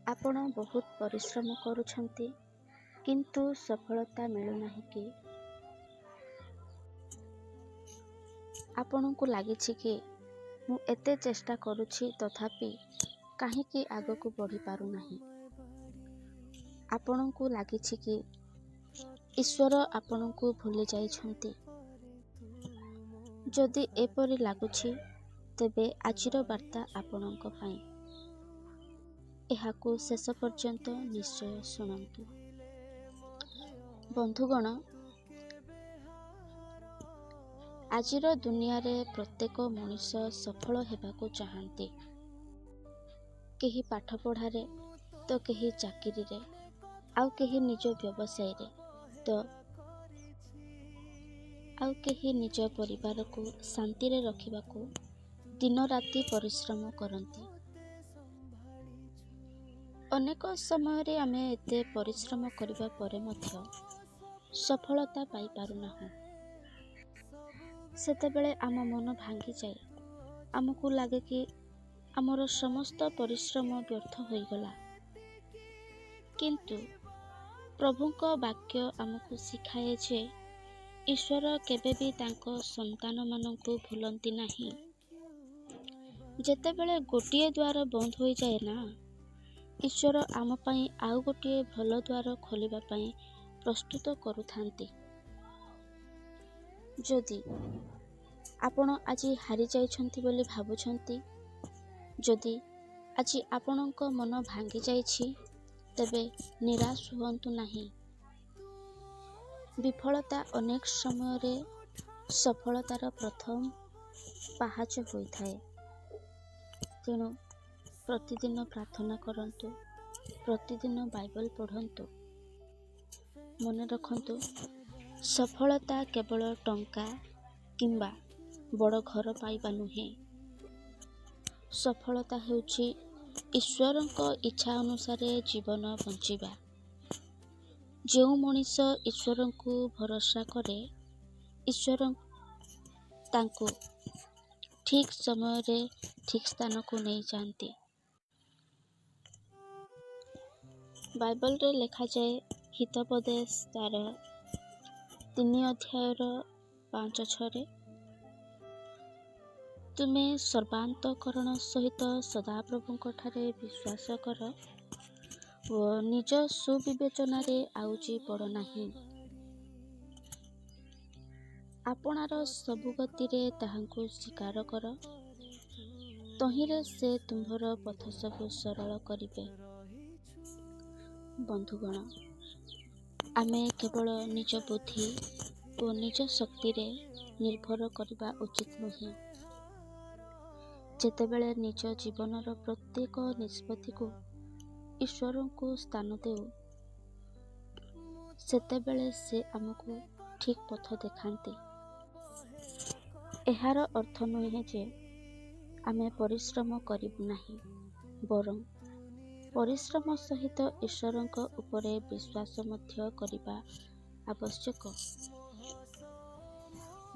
ଆପଣ ବହୁତ ପରିଶ୍ରମ କରୁଛନ୍ତି କିନ୍ତୁ ସଫଳତା ମିଳୁନାହିଁ କି? ଆପଣଙ୍କୁ ଲାଗୁଛି କି ମୁଁ ଏତେ ଚେଷ୍ଟା କରୁଛି ତଥାପି କାହିଁକି ଆଗକୁ ବଢ଼ି ପାରୁନାହିଁ? ଆପଣଙ୍କୁ ଲାଗୁଛି କି ଈଶ୍ୱର ଆପଣଙ୍କୁ ଭୁଲି ଯାଇଛନ୍ତି? ଯଦି ଏପରି ଲାଗୁଛି ତେବେ ଆଜିର ବାର୍ତ୍ତା ଆପଣଙ୍କ ପାଇଁ। ଏହାକୁ ଶେଷ ପର୍ଯ୍ୟନ୍ତ ନିଶ୍ଚୟ ଶୁଣନ୍ତୁ। ବନ୍ଧୁଗଣ, ଆଜିର ଦୁନିଆରେ ପ୍ରତ୍ୟେକ ମଣିଷ ସଫଳ ହେବାକୁ ଚାହାନ୍ତି। କେହି ପାଠ ପଢ଼ାରେ ତ କେହି ଚାକିରିରେ, ଆଉ କେହି ନିଜ ବ୍ୟବସାୟରେ ତ ଆଉ କେହି ନିଜ ପରିବାରକୁ ଶାନ୍ତିରେ ରଖିବାକୁ ଦିନ ରାତି ପରିଶ୍ରମ କରନ୍ତି। ଅନେକ ସମୟରେ ଆମେ ଏତେ ପରିଶ୍ରମ କରିବା ପରେ ମଧ୍ୟ ସଫଳତା ପାଇପାରୁନାହୁଁ। ସେତେବେଳେ ଆମ ମନ ଭାଙ୍ଗିଯାଏ। ଆମକୁ ଲାଗେ କି ଆମର ସମସ୍ତ ପରିଶ୍ରମ ବ୍ୟର୍ଥ ହୋଇଗଲା। କିନ୍ତୁ ପ୍ରଭୁଙ୍କ ବାକ୍ୟ ଆମକୁ ଶିଖାଏ ଯେ ଈଶ୍ୱର କେବେ ବି ତାଙ୍କ ସନ୍ତାନମାନଙ୍କୁ ଭୁଲନ୍ତି ନାହିଁ। ଯେତେବେଳେ ଗୋଟିଏ ଦ୍ୱାର ବନ୍ଦ ହୋଇଯାଏ ନା, ଈଶ୍ୱର ଆମ ପାଇଁ ଆଉ ଗୋଟିଏ ଭଲ ଦ୍ୱାର ଖୋଲିବା ପାଇଁ ପ୍ରସ୍ତୁତ କରୁଥାନ୍ତି। ଯଦି ଆପଣ ଆଜି ହାରିଯାଇଛନ୍ତି ବୋଲି ଭାବୁଛନ୍ତି, ଯଦି ଆଜି ଆପଣଙ୍କ ମନ ଭାଙ୍ଗି ଯାଇଛି, ତେବେ ନିରାଶ ହୁଅନ୍ତୁ ନାହିଁ। ବିଫଳତା ଅନେକ ସମୟରେ ସଫଳତାର ପ୍ରଥମ ପାହାଚ ହୋଇଥାଏ। ତେଣୁ ପ୍ରତିଦିନ ପ୍ରାର୍ଥନା କରନ୍ତୁ, ପ୍ରତିଦିନ ବାଇବେଲ ପଢ଼ନ୍ତୁ। ମନେ ରଖନ୍ତୁ, ସଫଳତା କେବଳ ଟଙ୍କା କିମ୍ବା ବଡ଼ ଘର ପାଇବା ନୁହେଁ। ସଫଳତା ହେଉଛି ଈଶ୍ୱରଙ୍କ ଇଚ୍ଛା ଅନୁସାରେ ଜୀବନ ବଞ୍ଚିବା। ଯେଉଁ ମଣିଷ ଈଶ୍ୱରଙ୍କୁ ଭରସା କରେ, ଈଶ୍ୱର ତାଙ୍କୁ ଠିକ୍ ସମୟରେ ଠିକ୍ ସ୍ଥାନକୁ ନେଇଯାଆନ୍ତି। ବାଇବେଲରେ ଲେଖାଯାଏ, ହିତୋପଦେଶ ତାର 3:5-6, ତୁମେ ସର୍ବାନ୍ତଃକରଣ ସହିତ ସଦାପ୍ରଭୁଙ୍କଠାରେ ବିଶ୍ୱାସ କର ଓ ନିଜ ସୁବିବେଚନାରେ ଆଉଜି ପଡ଼ ନାହିଁ। ଆପଣାର ସବୁ ଗତିରେ ତାହାଙ୍କୁ ସ୍ୱୀକାର କର, ତହିଁରେ ସେ ତୁମ୍ଭର ପଥ ସବୁ ସରଳ କରିବେ। ବନ୍ଧୁଗଣ, ଆମେ କେବଳ ନିଜ ବୁଦ୍ଧି ଓ ନିଜ ଶକ୍ତିରେ ନିର୍ଭର କରିବା ଉଚିତ ନୁହେଁ। ଯେତେବେଳେ ନିଜ ଜୀବନର ପ୍ରତ୍ୟେକ ନିଷ୍ପତ୍ତିକୁ ଈଶ୍ୱରଙ୍କୁ ସ୍ଥାନ ଦେଉ, ସେତେବେଳେ ସେ ଆମକୁ ଠିକ୍ ପଥ ଦେଖାନ୍ତି। ଏହାର ଅର୍ଥ ନୁହେଁ ଯେ ଆମେ ପରିଶ୍ରମ କରିବୁ ନାହିଁ, ବରଂ ପରିଶ୍ରମ ସହିତ ଈଶ୍ୱରଙ୍କ ଉପରେ ବିଶ୍ୱାସ ମଧ୍ୟ କରିବା ଆବଶ୍ୟକ।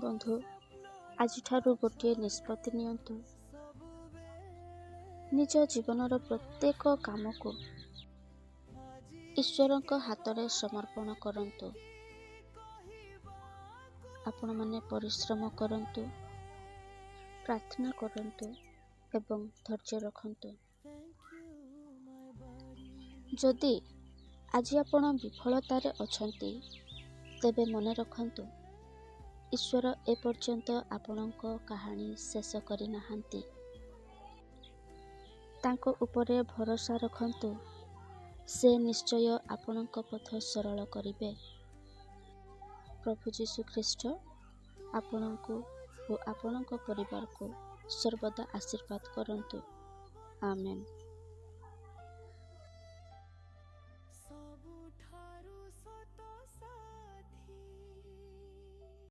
ବନ୍ଧୁ, ଆଜିଠାରୁ ଗୋଟିଏ ନିଷ୍ପତ୍ତି ନିଅନ୍ତୁ। ନିଜ ଜୀବନର ପ୍ରତ୍ୟେକ କାମକୁ ଈଶ୍ୱରଙ୍କ ହାତରେ ସମର୍ପଣ କରନ୍ତୁ। ଆପଣମାନେ ପରିଶ୍ରମ କରନ୍ତୁ, ପ୍ରାର୍ଥନା କରନ୍ତୁ ଏବଂ ଧୈର୍ଯ୍ୟ ରଖନ୍ତୁ। ଯଦି ଆଜି ଆପଣ ବିଫଳତାରେ ଅଛନ୍ତି, ତେବେ ମନେ ରଖନ୍ତୁ, ଈଶ୍ୱର ଏପର୍ଯ୍ୟନ୍ତ ଆପଣଙ୍କ କାହାଣୀ ଶେଷ କରିନାହାନ୍ତି। ତାଙ୍କ ଉପରେ ଭରସା ରଖନ୍ତୁ, ସେ ନିଶ୍ଚୟ ଆପଣଙ୍କ ପଥ ସରଳ କରିବେ। ପ୍ରଭୁ ଯୀଶୁ ଖ୍ରୀଷ୍ଟ ଆପଣଙ୍କୁ ଓ ଆପଣଙ୍କ ପରିବାରକୁ ସର୍ବଦା ଆଶୀର୍ବାଦ କରନ୍ତୁ। ଆମେନ୍।